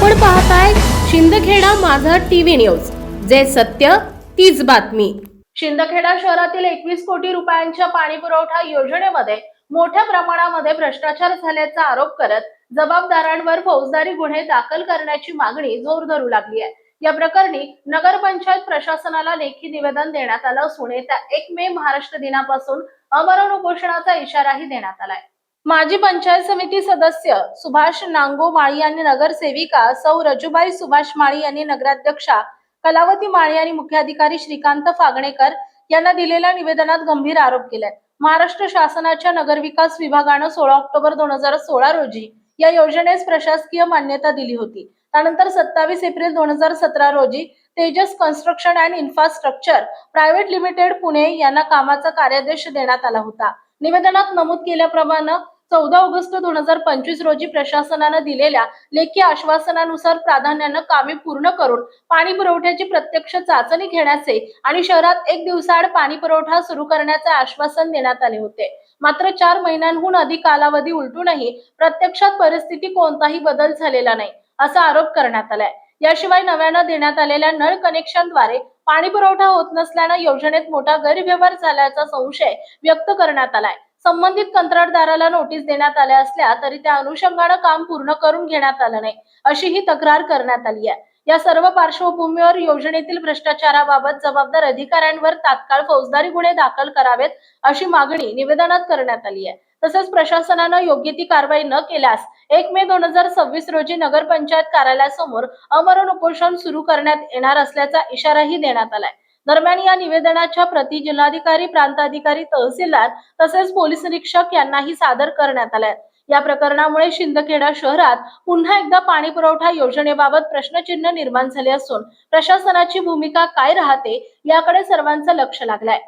आपण पाहताय शिंदखेडा माझा टीव्ही न्यूज, जे सत्य तीच बातमी। शिंदखेडा शहरातील 21 कोटी रुपयांच्या पाणी पुरवठा योजनेमध्ये मोठ्या प्रमाणामध्ये भ्रष्टाचार झाल्याचा आरोप करत जबाबदारांवर फौजदारी गुन्हे दाखल करण्याची मागणी जोर धरू लागली आहे। या प्रकरणी नगरपंचायत प्रशासनाला लेखी निवेदन देण्यात आलं असून येत्या 1 मे महाराष्ट्र दिनापासून अमरण उपोषणाचा इशाराही देण्यात आलाय। माजी पंचायत समिती सदस्य सुभाष नांगो माळी यांनी नगरसेविका सौ रजुबाई सुभाष माळी यांनी नगराध्यक्षा कलावती माळी आणि मुख्याधिकारी श्रीकांत फागणेकर यांना दिलेल्या निवेदनात गंभीर आरोप केले। महाराष्ट्र शासनाच्या नगरविकास विभागाने 16 ऑक्टोबर 2016 रोजी या योजनेस प्रशासकीय मान्यता दिली होती। त्यानंतर 27 एप्रिल 2017 रोजी Tejas construction and infrastructure private limited Pune यांना कामाचा कार्यादेश देण्यात आला होता। निवेदनात नमूद केल्याप्रमाणे 14 ऑगस्ट 2025 रोजी प्रशासनाने दिलेल्या लेखी आश्वासनानुसार प्राधान्याने कामे पूर्ण करून पाणी पुरवठ्याची प्रत्यक्ष चाचणी घेण्याचे आणि शहरात 1 दिवसाआड पाणी पुरवठा सुरू करण्याचे आश्वासन देण्यात आले होते। मात्र 4 महिन्यांहून अधिक कालावधी उलटूनही प्रत्यक्षात परिस्थिती कोणताही बदल झालेला नाही असा आरोप करण्यात आलाय। याशिवाय नव्याने देण्यात आलेल्या नळ कनेक्शनद्वारे पाणी पुरवठा होत नसल्याने योजनेत मोठा गैरव्यवहार झाल्याचा संशय व्यक्त करण्यात आलाय। संबंधित कंत्राटदाराला नोटीस देण्यात आल्या असल्या तरी त्या अनुषंगाने काम पूर्ण करून घेण्यात आलं नाही अशी ही तक्रार करण्यात आली आहे। या सर्व पार्श्वभूमीवर योजनेतील भ्रष्टाचाराबाबत जबाबदार अधिकाऱ्यांवर तात्काळ फौजदारी गुन्हे दाखल करावेत अशी मागणी निवेदनात करण्यात आली आहे। तसेच प्रशासनाने योग्य ती कारवाई न केल्यास 1 मे 2026 रोजी नगरपंचायत कार्यालयासमोर अमरण उपोषण सुरू करण्यात येणार असल्याचा इशाराही देण्यात आलाय। दरम्यान या निवेदनाच्या प्रति जिल्हाधिकारी, प्रांताधिकारी, तहसीलदार तसेच पोलीस निरीक्षक यांनाही सादर करण्यात आल्या। या प्रकरणामुळे शिंदखेडा शहरात पुन्हा एकदा पाणी पुरवठा योजनेबाबत प्रश्नचिन्ह निर्माण झाले असून प्रशासनाची भूमिका काय राहते याकडे सर्वांचं लक्ष लागलंय।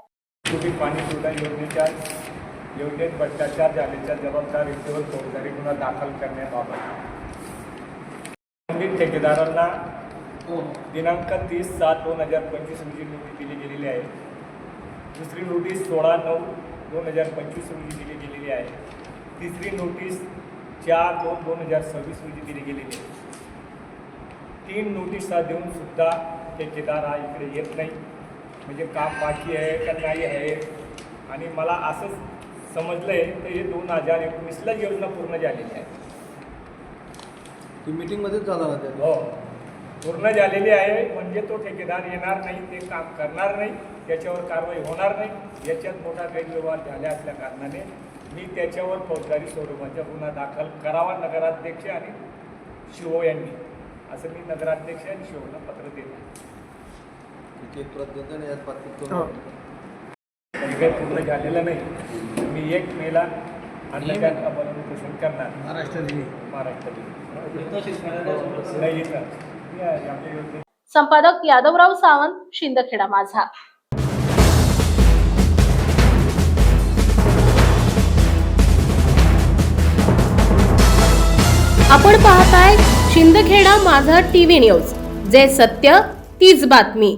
पाणी पुरवठा योजनेत भ्रष्टाचार झाल्याच्या जबाबदार व्यक्तीवर फौजदारी गुन्हा दाखल करण्याबाबत संबंधित ठेकेदारांना दिनांक 30/7/2025 रोजी नोटीस दिली गेलेली आहे। दुसरी नोटीस 16/9/2025 रोजी दिली गेलेली आहे। तिसरी नोटीस 4/2/2026 रोजी दिली गेलेली आहे। 3 नोटिसा देऊन सुद्धा ठेकेदार हा इकडे येत नाही, म्हणजे काम बाकी आहे का नाही आहे। आणि मला असं समजलं आहे तर हे 2019ला योजना पूर्ण झालेली आहे। ती मीटिंगमध्येच झाला ना ते? हो, पूर्ण झालेली आहे, म्हणजे तो ठेकेदार येणार नाही, ते काम करणार नाही, त्याच्यावर कारवाई होणार नाही। याच्यात मोठा गैरव्यवहार झाला असल्या कारणाने मी त्याच्यावर फौजदारी स्वरूपाचा गुन्हा दाखल करावा नगराध्यक्ष आणि शिवो यांनी, असं मी नगराध्यक्ष आणि शिवोला पत्र दिलं। काही पूर्ण झालेलं नाही। मी 1 मेला अन्नदान अमरण उपोषण करणार महाराष्ट्र दिनी। संपादक यादवराव सावंत, शिंदखेडा माझा। आपण पाहताय शिंदखेडा माझा टीव्ही न्यूज, जे सत्य तीच बातमी।